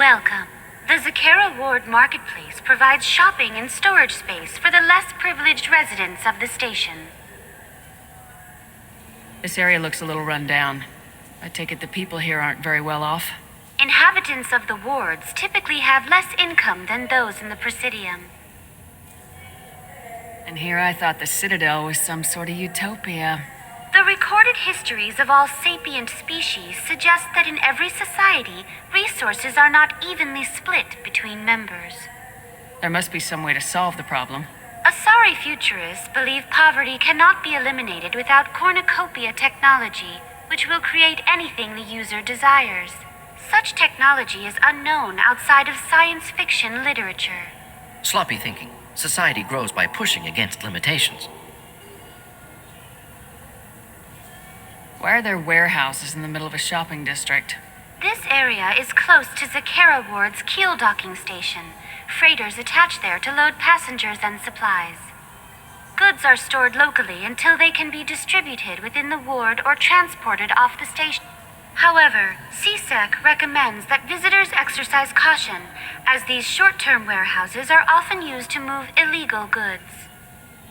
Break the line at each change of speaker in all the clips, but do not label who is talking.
Welcome. The Zakara Ward Marketplace provides shopping and storage space for the less privileged residents of the station.
This area looks a little run down. I take it the people here aren't very well off?
Inhabitants of the wards typically have less income than those in the Presidium.
And here I thought the Citadel was some sort of utopia.
The recorded histories of all sapient species suggest that in every society, resources are not evenly split between members.
There must be some way to solve the problem.
Asari futurists believe poverty cannot be eliminated without cornucopia technology, which will create anything the user desires. Such technology is unknown outside of science fiction literature.
Sloppy thinking. Society grows by pushing against limitations.
Why are there warehouses in the middle of a shopping district?
This area is close to Zakara Ward's keel docking station. Freighters attach there to load passengers and supplies. Goods are stored locally until they can be distributed within the ward or transported off the station. However, CSEC recommends that visitors exercise caution, as these short-term warehouses are often used to move illegal goods.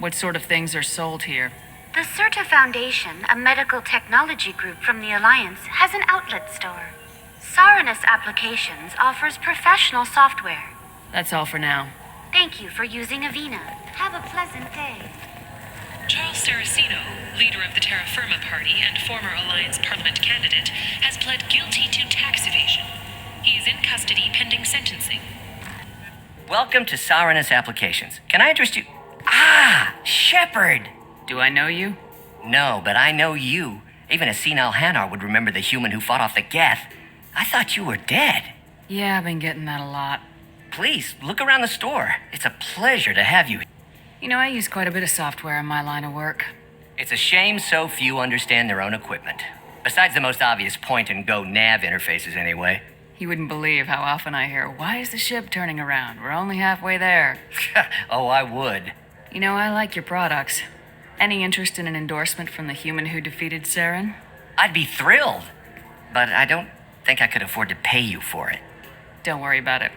What sort of things are sold here?
The CERTA Foundation, a medical technology group from the Alliance, has an outlet store. Saranus Applications offers professional software.
That's all for now.
Thank you for using Avena. Have a pleasant day.
Charles Saraceno, leader of the Terra Firma Party and former Alliance Parliament candidate, has pled guilty to tax evasion. He is in custody pending sentencing.
Welcome to Saranus Applications. Can I interest you? Shepard!
Do I know you?
No, but I know you. Even a senile Hanar would remember the human who fought off the Geth. I thought you were dead.
Yeah, I've been getting that a lot.
Please, look around the store. It's a pleasure to have you.
You know, I use quite a bit of software in my line of work.
It's a shame so few understand their own equipment. Besides the most obvious point-and-go nav interfaces, anyway.
You wouldn't believe how often I hear, "Why is the ship turning around? We're only halfway there."
Oh, I would.
You know, I like your products. Any interest in an endorsement from the human who defeated Saren?
I'd be thrilled. But I don't think I could afford to pay you for it.
Don't worry about it.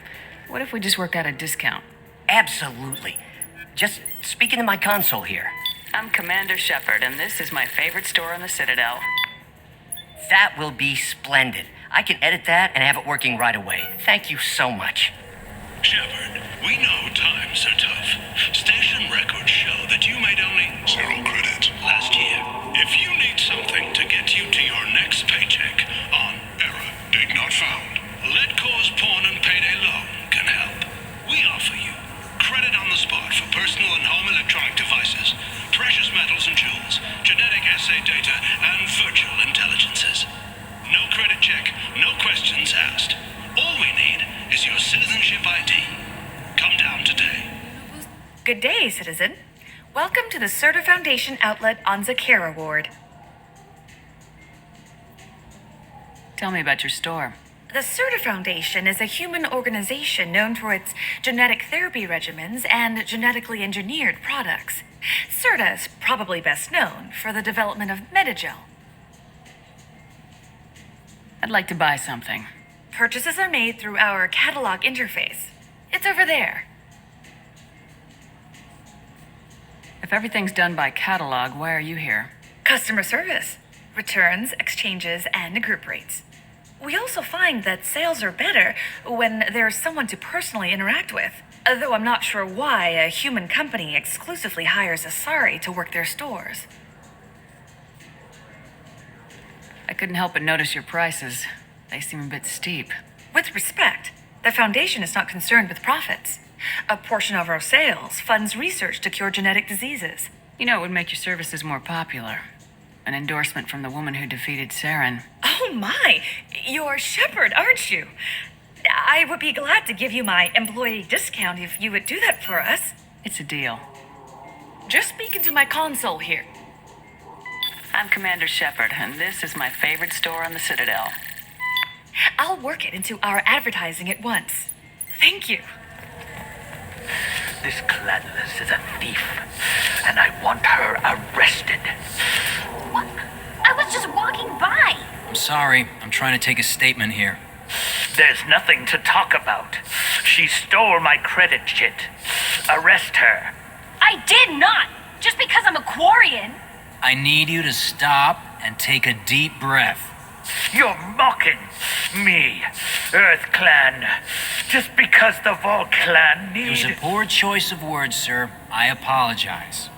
What if we just work out a discount?
Absolutely. Just speak into my console here.
I'm Commander Shepard, and this is my favorite store on the Citadel.
That will be splendid. I can edit that and have it working right away. Thank you so much.
Shepard, we know times are tough. Station records show that you made only 0 credit last year. If you need something to get you to your next paycheck on error, date not found, Let Cause Pawn and Payday Loan can help. We offer you credit on the spot for personal and home electronic devices, precious metals and jewels, genetic assay data, and virtual intelligences. No credit check, no questions asked. All we need is your citizenship ID. Come down today.
Good day, citizen. Welcome to the CERTA Foundation outlet on Zakara Ward.
Tell me about your store.
The CERTA Foundation is a human organization known for its genetic therapy regimens and genetically engineered products. CERTA is probably best known for the development of Metagel.
I'd like to buy something.
Purchases are made through our catalog interface. It's over there.
If everything's done by catalog, why are you here?
Customer service, returns, exchanges, and group rates. We also find that sales are better when there's someone to personally interact with. Though I'm not sure why a human company exclusively hires Asari to work their stores.
I couldn't help but notice your prices. They seem a bit steep.
With respect, the Foundation is not concerned with profits. A portion of our sales funds research to cure genetic diseases.
You know, it would make your services more popular. An endorsement from the woman who defeated Saren.
Oh my! You're Shepard, aren't you? I would be glad to give you my employee discount if you would do that for us.
It's a deal.
Just speak into my console here.
I'm Commander Shepard, and this is my favorite store on the Citadel.
I'll work it into our advertising at once. Thank you.
This Cladless is a thief, and I want her arrested.
What? I was just walking by.
I'm sorry. I'm trying to take a statement here.
There's nothing to talk about. She stole my credit chit. Arrest her.
I did not! Just because I'm a Quarian!
I need you to stop and take a deep breath.
You're mocking me, Earth Clan. Just because the Vol Clan
It was
need...
a poor choice of words, sir. I apologize.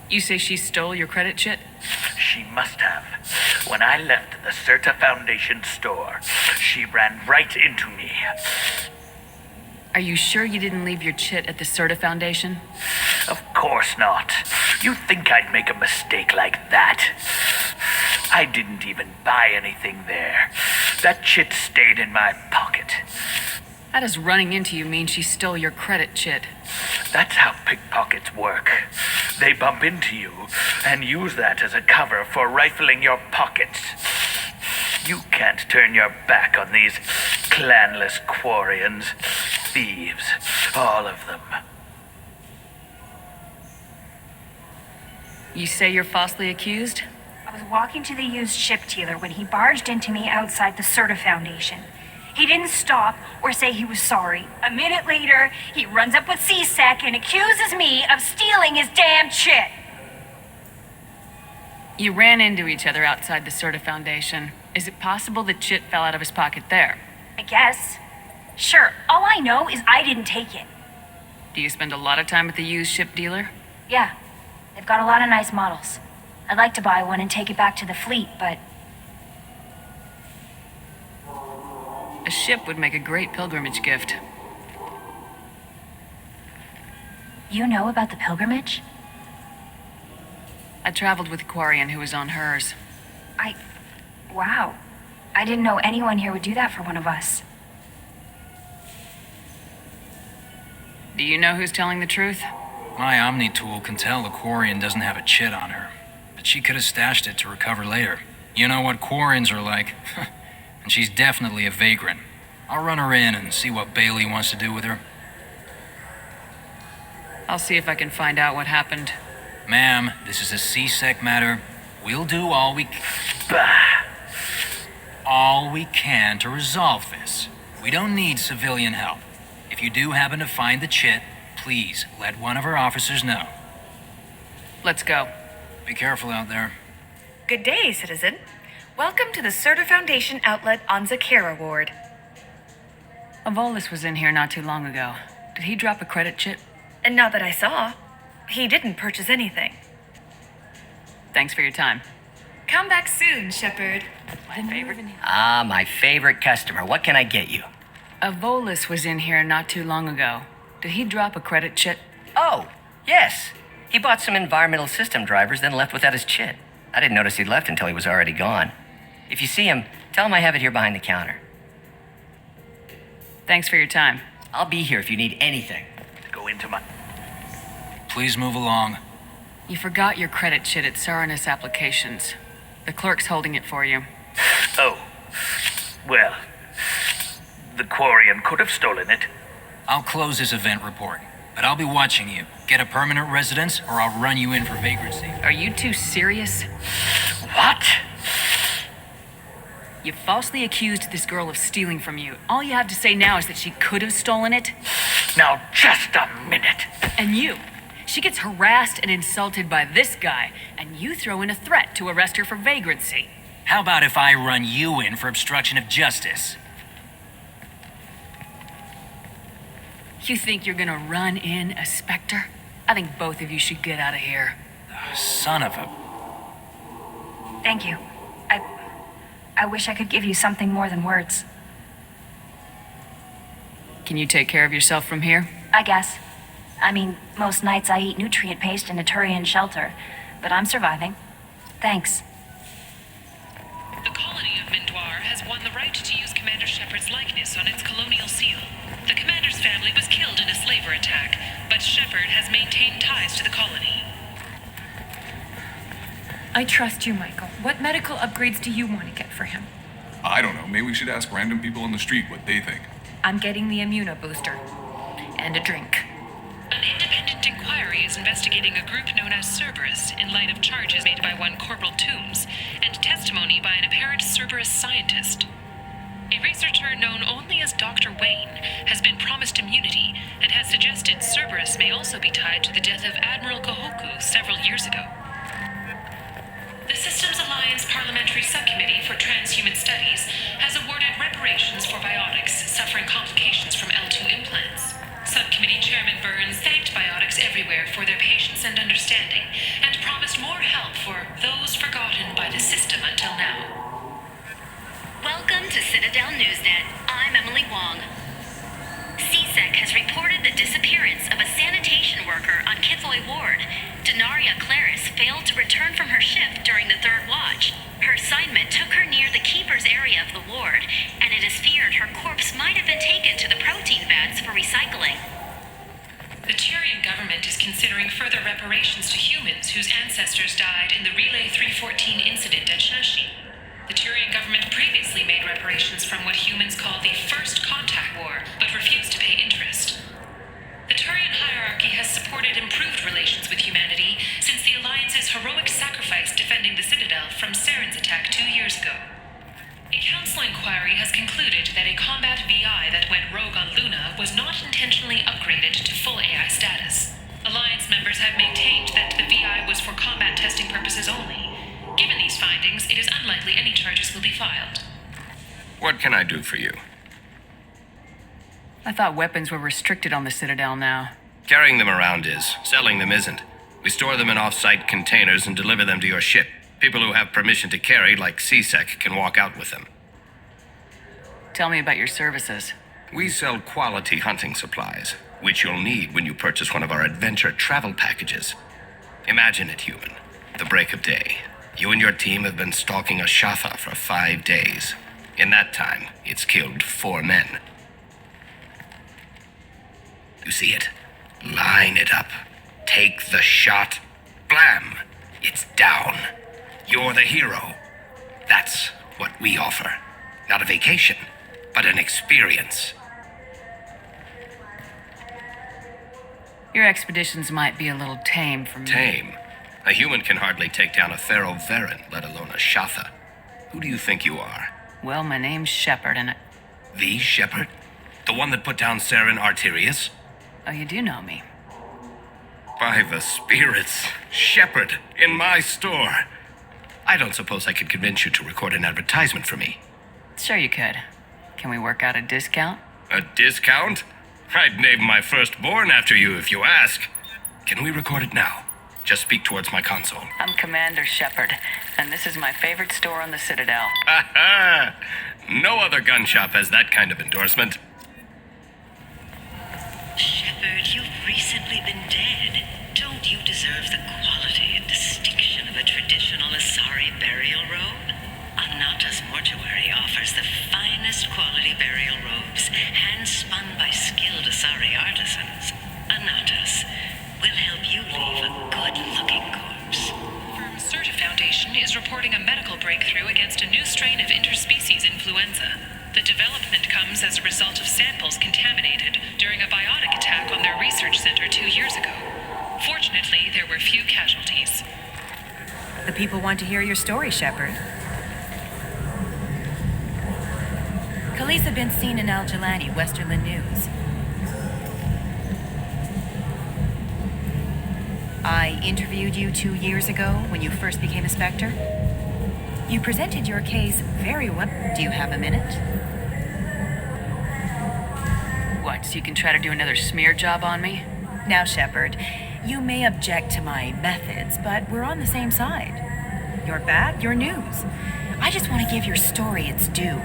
You say she stole your credit chit?
She must have. When I left the Certa Foundation store, she ran right into me.
Are you sure you didn't leave your chit at the Certa Foundation?
Of course not. You think I'd make a mistake like that? I didn't even buy anything there. That chit stayed in my pocket.
How does running into you mean she stole your credit chit?
That's how pickpockets work. They bump into you and use that as a cover for rifling your pockets. You can't turn your back on these clanless Quarians. Thieves, all of them.
You say you're falsely accused?
I was walking to the used ship dealer when he barged into me outside the Certa Foundation. He didn't stop or say he was sorry. A minute later, he runs up with C-Sec and accuses me of stealing his damn chit.
You ran into each other outside the Certa Foundation. Is it possible the chit fell out of his pocket there?
I guess. Sure, all I know is I didn't take it.
Do you spend a lot of time at the used ship dealer?
Yeah, they've got a lot of nice models. I'd like to buy one and take it back to the fleet, but
A ship would make a great pilgrimage gift.
you know about the pilgrimage?
I traveled with a Quarian who was on hers.
Wow. I didn't know anyone here would do that for one of us.
Do you know who's telling the truth?
My Omni tool can tell the Quarian doesn't have a chit on her, but she could have stashed it to recover later. You know what Quarians are like. And she's definitely a vagrant. I'll run her in and see what Bailey wants to do with her.
I'll see if I can find out what happened.
Ma'am, this is a C-Sec matter. We'll do all we can to resolve this. We don't need civilian help. If you do happen to find the chit, please let one of our officers know.
Let's go.
Be careful out there.
Good day, citizen. Welcome to the Certa Foundation outlet on Zakara Ward.
Avolis was in here not too long ago. Did he drop a credit chit?
And not that I saw. He didn't purchase anything.
Thanks for your time.
Come back soon, Shepard.
Ah, my favorite customer. What can I get you?
Avolis was in here not too long ago. Did he drop a credit chit?
Oh, yes. He bought some environmental system drivers, then left without his chit. I didn't notice he'd left until he was already gone. If you see him, tell him I have it here behind the counter.
Thanks for your time.
I'll be here if you need anything.
Go into my...
Please move along.
You forgot your credit chit at Saranus Applications. The clerk's holding it for you.
Oh. Well, the Quarian could have stolen it.
I'll close this event report, but I'll be watching you. Get a permanent residence, or I'll run you in for vagrancy.
Are you two serious?
What?
You falsely accused this girl of stealing from you. All you have to say now is that she could have stolen it.
Now, just a minute.
And you. She gets harassed and insulted by this guy, and you throw in a threat to arrest her for vagrancy.
How about if I run you in for obstruction of justice?
You think you're gonna run in a Spectre? I think both of you should get out of here.
Son of a...
Thank you. I wish I could give you something more than words.
Can you take care of yourself from here?
I guess. I mean, most nights I eat nutrient paste in a Turian shelter, but I'm surviving. Thanks.
The colony of Mindoir has won the right to use Commander Shepard's likeness on its colonial seal. The commander's family was killed in a slaver attack, but Shepard has maintained ties to the colony.
I trust you, Michael. What medical upgrades do you want to get for him?
I don't know. Maybe we should ask random people on the street what they think.
I'm getting the immuno booster. And a drink.
An independent inquiry inquiry is investigating a group known as Cerberus in light of charges made by one Corporal Toombs and testimony by an apparent Cerberus scientist. A researcher known only as Dr. Wayne has been promised immunity and has suggested Cerberus may also be tied to the death of Admiral Kohoku several years ago. The Systems Alliance Parliamentary Subcommittee for Transhuman Studies has awarded reparations for biotics suffering complications from L2 implants. Subcommittee Chairman Burns thanked biotics everywhere for their patience and understanding and promised more help for those forgotten by the system until now.
Welcome to Citadel Newsnet. I'm Emily Wong. CSEC has reported the disappearance of a sanitation worker on Kithoy Ward. Denaria Claris failed to return from her shift during the third watch. Her assignment took her near the keeper's area of the ward, and it is feared her corpse might have been taken to the protein vats for recycling.
The Tyrian government is considering further reparations to humans whose ancestors died in the Relay 314 incident at Shashi. The Tyrian government previously made reparations from what humans call the First Contact War, but refused to pay interest. The Turian hierarchy has supported improved relations with humanity since the Alliance's heroic sacrifice defending the Citadel from Saren's attack 2 years ago. A council inquiry has concluded that a combat VI that went rogue on Luna was not intentionally upgraded to full AI status. Alliance members have maintained that the VI was for combat testing purposes only. Given these findings, it is unlikely any charges will be filed.
What can I do for you?
I thought weapons were restricted on the Citadel now.
Carrying them around is. Selling them isn't. We store them in off-site containers and deliver them to your ship. People who have permission to carry, like CSEC, can walk out with them.
Tell me about your services.
We sell quality hunting supplies, which you'll need when you purchase one of our adventure travel packages. Imagine it, human. The break of day. You and your team have been stalking a Shatha for 5 days. In that time, it's killed 4 men. You see it? Line it up. Take the shot. Blam! It's down. You're the hero. That's what we offer. Not a vacation, but an experience.
Your expeditions might be a little tame for me.
Tame? A human can hardly take down a Pharaoh Varen, let alone a Shatha. Who do you think you are?
Well, my name's Shepard, and
The Shepard? The one that put down Saren Arterius?
Oh, you do know me.
By the spirits, Shepard, in my store. I don't suppose I could convince you to record an advertisement for me.
Sure you could. Can we work out a discount?
A discount? I'd name my firstborn after you if you ask. Can we record it now? Just speak towards my console.
I'm Commander Shepard, and this is my favorite store on the Citadel.
Ha ha! No other gun shop has that kind of endorsement.
Shepard, you've recently been dead. Don't you deserve the quality and distinction of a traditional Asari burial robe? Anata's Mortuary offers the finest quality burial robes, hand-spun by skilled Asari artisans. Anata's will help you leave a good-looking corpse.
Firm Certa Foundation is reporting a medical breakthrough against a new strain of interspecies influenza. The development comes as a result of samples contaminated during a biotic attack on their research center 2 years ago. Fortunately, there were few casualties.
The people want to hear your story, Shepard. Khaleesa been seen in Al-Jalani, Westerland News. I interviewed you 2 years ago when you first became a Spectre. You presented your case very well. Do you have a minute?
What, so you can try to do another smear job on me?
Now, Shepard, you may object to my methods, but we're on the same side. You're bad, you're news. I just want to give your story its due.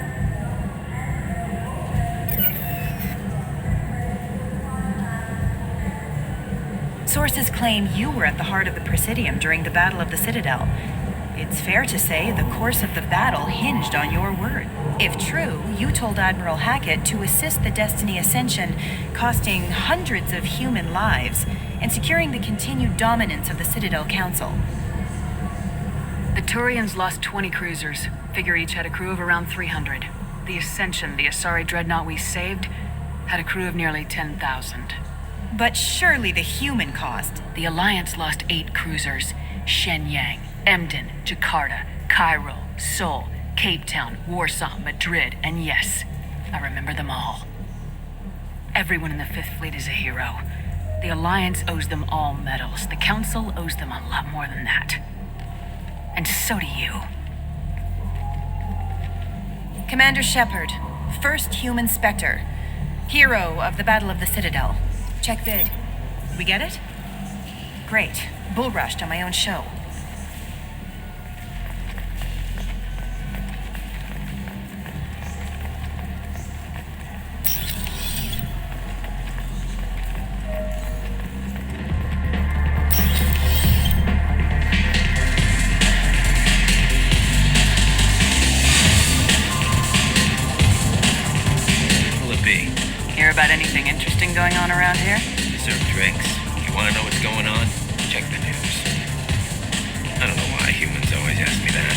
Sources claim you were at the heart of the Presidium during the Battle of the Citadel. It's fair to say the course of the battle hinged on your word. If true, you told Admiral Hackett to assist the Destiny Ascension, costing hundreds of human lives and securing the continued dominance of the Citadel Council.
The Turians lost 20 cruisers. Figure each had a crew of around 300. The Ascension, the Asari dreadnought we saved, had a crew of nearly 10,000.
But surely the human cost.
The Alliance lost 8 cruisers. Shenyang, Emden, Jakarta, Cairo, Seoul, Cape Town, Warsaw, Madrid, and yes, I remember them all. Everyone in the Fifth Fleet is a hero. The Alliance owes them all medals. The Council owes them a lot more than that. And so do you.
Commander Shepard, first human Spectre, hero of the Battle of the Citadel. Check vid. We get it? Great. Bull rushed on my own show.
Hear about anything interesting going on around here?
Serve drinks. You want to know what's going on? Check the news. I don't know why humans always ask me that.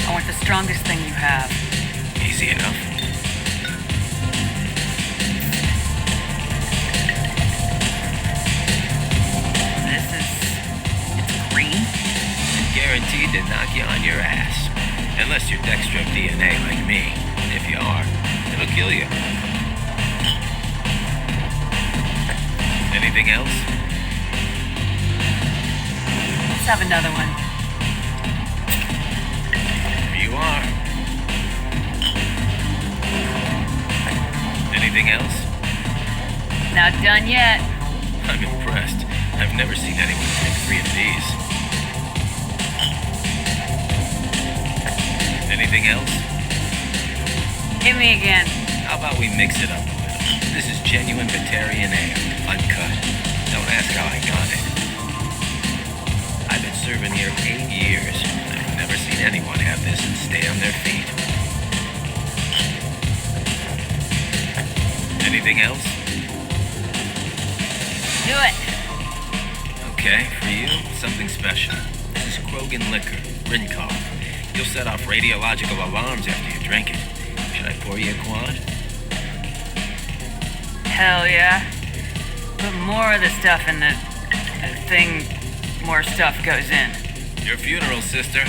I want the strongest thing you have.
Easy enough.
It's green?
Guaranteed to knock you on your ass. Unless you're dextro DNA like me. If you are, it'll kill you. Anything else?
Let's have another one.
Here you are. Anything else?
Not done yet.
I'm impressed. I've never seen anyone take 3 of these. Anything else?
Hit me again.
How about we mix it up a little? This is genuine Batarian ale, uncut. Don't ask how I got it. I've been serving here 8 years. I've never seen anyone have this and stay on their feet. Anything else?
Do it.
Okay, for you, something special. This is Krogan liquor, Rincon. You'll set off radiological alarms after you drink it. Should I pour you a quad?
Hell yeah. Put more of the stuff in the thing, more stuff goes in.
Your funeral, sister.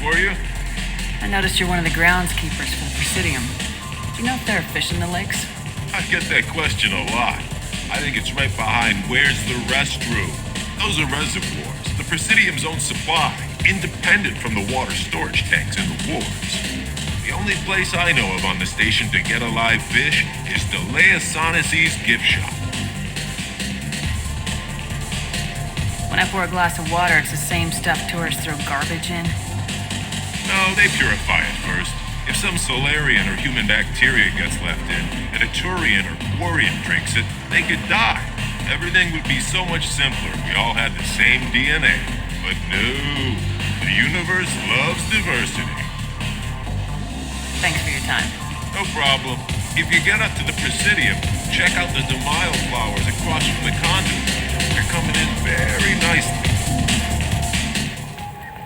For you?
I noticed you're one of the groundskeepers for the Presidium. Do you know if there are fish in the lakes?
I get that question a lot. I think it's right behind where's the restroom. Those are reservoirs, the Presidium's own supply, independent from the water storage tanks in the wards. The only place I know of on the station to get a live fish is Delea Sonasy's gift shop.
When I pour a glass of water, it's the same stuff tourists throw garbage in.
No, they purify it first. If some Solarian or human bacteria gets left in, and a Turian or Quarian drinks it, they could die. Everything would be so much simpler if we all had the same DNA. But no, the universe loves diversity.
Thanks for your time.
No problem. If you get up to the Presidium, check out the Demile flowers across from the conduit. They're coming in very nicely.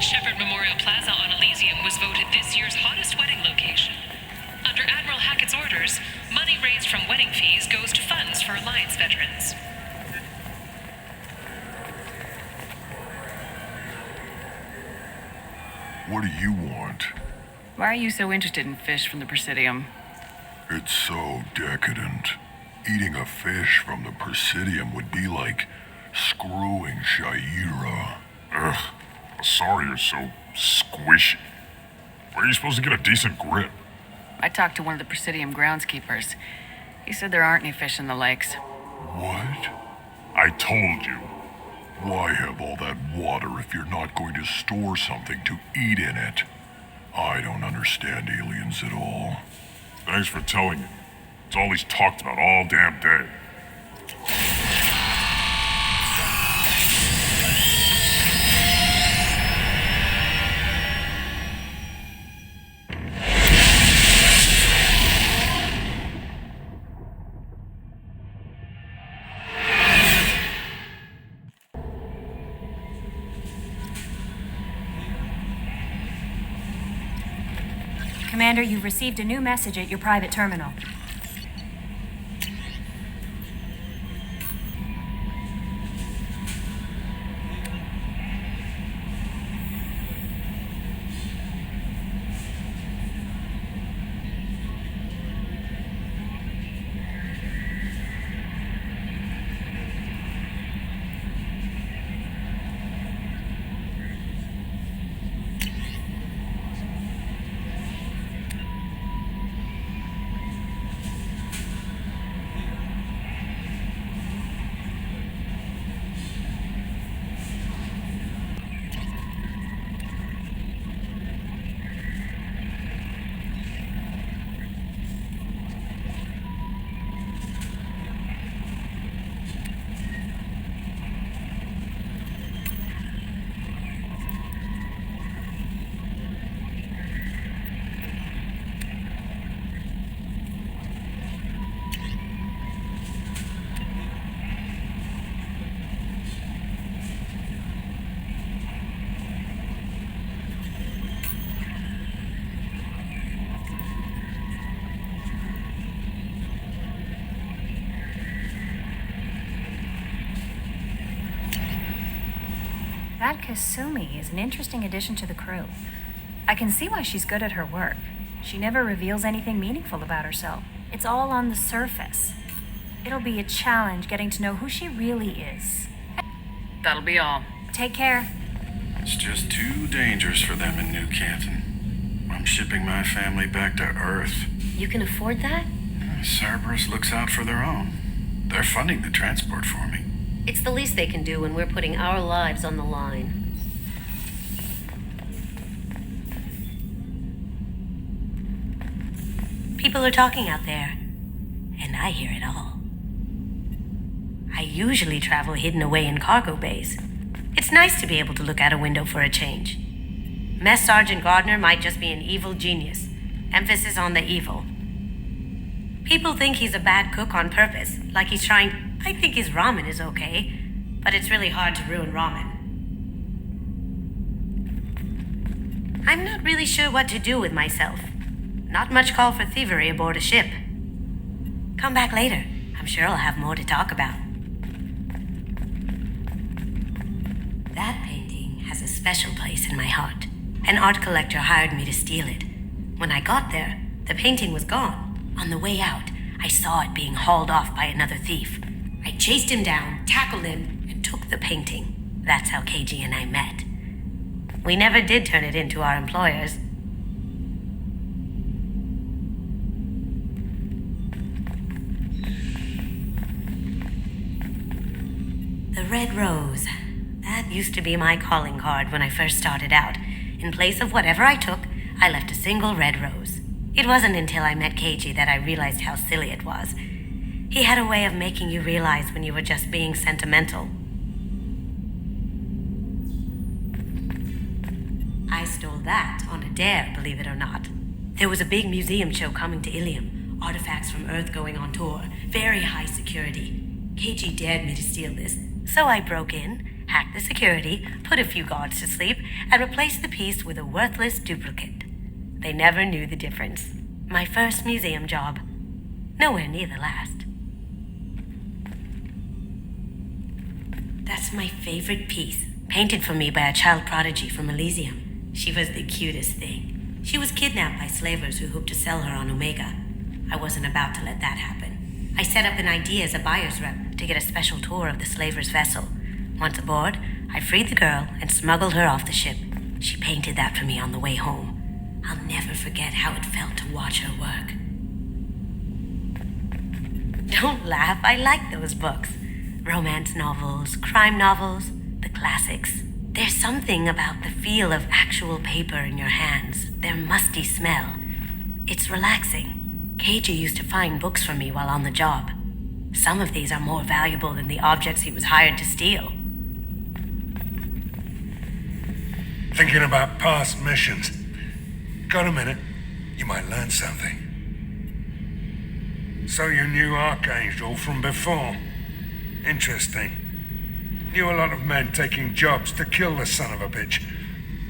Shepard Memorial Plaza on Elysium was voted this year's hottest wedding location. Under Admiral Hackett's orders, money raised from wedding fees goes to funds for Alliance veterans.
What do you want?
Why are you so interested in fish from the Presidium?
It's so decadent. Eating a fish from the Presidium would be like screwing Shaira.
Ugh, sorry you're so squishy. Where are you supposed to get a decent grip?
I talked to one of the Presidium groundskeepers. He said there aren't any fish in the lakes.
What?
I told you.
Why have all that water if you're not going to store something to eat in it? I don't understand aliens at all.
Thanks for telling me. It's all he's talked about all damn day.
Commander, you've received a new message at your private terminal. That Kasumi is an interesting addition to the crew. I can see why she's good at her work. She never reveals anything meaningful about herself. It's all on the surface. It'll be a challenge getting to know who she really is.
That'll be all.
Take care.
It's just too dangerous for them in New Canton. I'm shipping my family back to Earth.
You can afford that?
Cerberus looks out for their own. They're funding the transport for me.
It's the least they can do when we're putting our lives on the line. People are talking out there, and I hear it all. I usually travel hidden away in cargo bays. It's nice to be able to look out a window for a change. Mess Sergeant Gardner might just be an evil genius. Emphasis on the evil. People think he's a bad cook on purpose, like he's trying... I think his ramen is okay, but it's really hard to ruin ramen. I'm not really sure what to do with myself. Not much call for thievery aboard a ship. Come back later. I'm sure I'll have more to talk about. That painting has a special place in my heart. An art collector hired me to steal it. When I got there, the painting was gone. On the way out, I saw it being hauled off by another thief. I chased him down, tackled him, and took the painting. That's how KG and I met. We never did turn it in to our employers. The red rose. That used to be my calling card when I first started out. In place of whatever I took, I left a single red rose. It wasn't until I met KG that I realized how silly it was. He had a way of making you realize when you were just being sentimental. I stole that on a dare, believe it or not. There was a big museum show coming to Ilium. Artifacts from Earth going on tour. Very high security. KG dared me to steal this, so I broke in, hacked the security, put a few guards to sleep, and replaced the piece with a worthless duplicate. They never knew the difference. My first museum job. Nowhere near the last. That's my favorite piece, painted for me by a child prodigy from Elysium. She was the cutest thing. She was kidnapped by slavers who hoped to sell her on Omega. I wasn't about to let that happen. I set up an idea as a buyer's rep to get a special tour of the slaver's vessel. Once aboard, I freed the girl and smuggled her off the ship. She painted that for me on the way home. I'll never forget how it felt to watch her work. Don't laugh, I like those books. Romance novels, crime novels, the classics. There's something about the feel of actual paper in your hands, their musty smell. It's relaxing. KG used to find books for me while on the job. Some of these are more valuable than the objects he was hired to steal.
Thinking about past missions. Got a minute? You might learn something. So you knew Archangel from before? Interesting. Knew a lot of men taking jobs to kill the son of a bitch.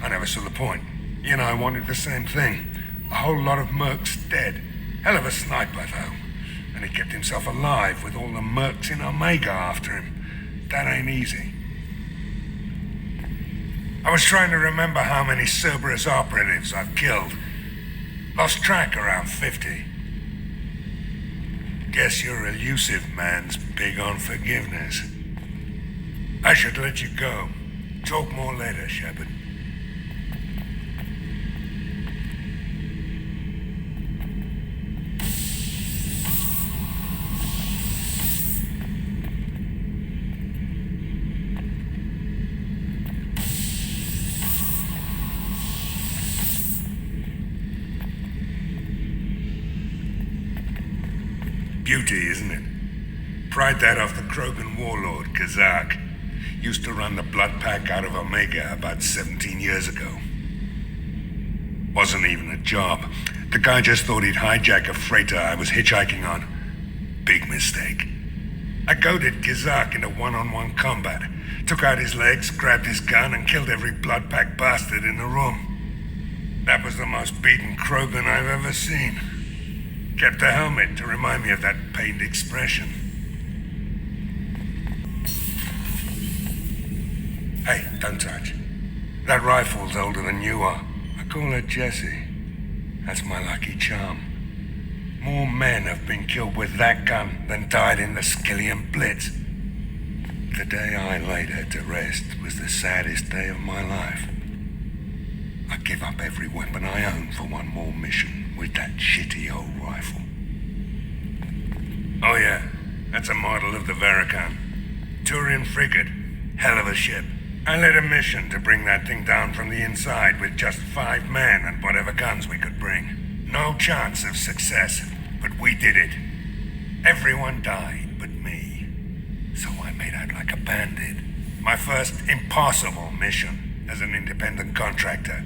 I never saw the point. You and I wanted the same thing. A whole lot of mercs dead. Hell of a sniper, though. And he kept himself alive with all the mercs in Omega after him. That ain't easy. I was trying to remember how many Cerberus operatives I've killed. Lost track around 50. Guess your elusive man's big on forgiveness. I should let you go. Talk more later, Shepard. Beauty, isn't it? Pried that off the Krogan warlord, Kazak. Used to run the blood pack out of Omega about 17 years ago. Wasn't even a job. The guy just thought he'd hijack a freighter I was hitchhiking on. Big mistake. I goaded Kazak into one-on-one combat. Took out his legs, grabbed his gun, and killed every blood pack bastard in the room. That was the most beaten Krogan I've ever seen. Kept a helmet to remind me of that pained expression. Hey, don't touch. That rifle's older than you are. I call her Jessie. That's my lucky charm. More men have been killed with that gun than died in the Skillian Blitz. The day I laid her to rest was the saddest day of my life. I give up every weapon I own for one more mission with that shitty old rifle. Oh yeah, that's a model of the Verican. Turian frigate. Hell of a ship. I led a mission to bring that thing down from the inside with just 5 men and whatever guns we could bring. No chance of success, but we did it. Everyone died but me. So I made out like a bandit. My first impossible mission as an independent contractor.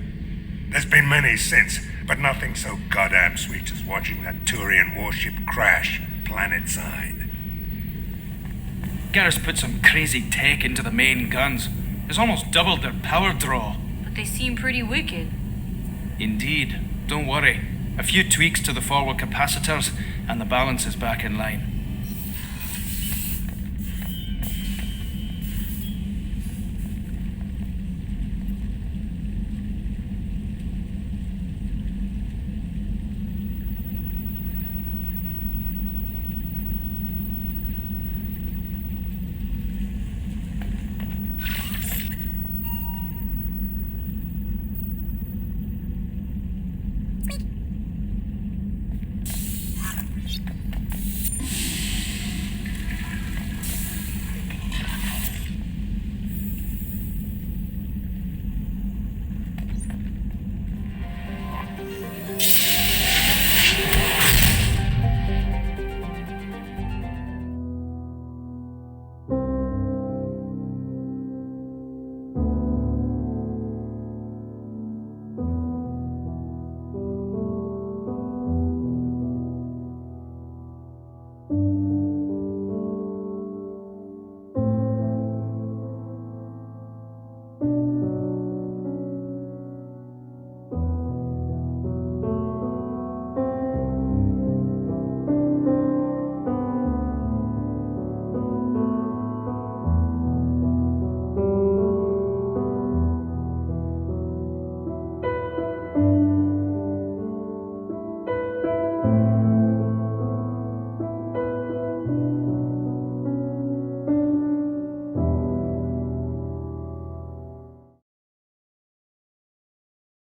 There's been many since, but nothing so goddamn sweet as watching that Turian warship crash planet-side.
Garrus put some crazy tech into the main guns. It's almost doubled their power draw.
But they seem pretty wicked.
Indeed. Don't worry. A few tweaks to the forward capacitors, and the balance is back in line.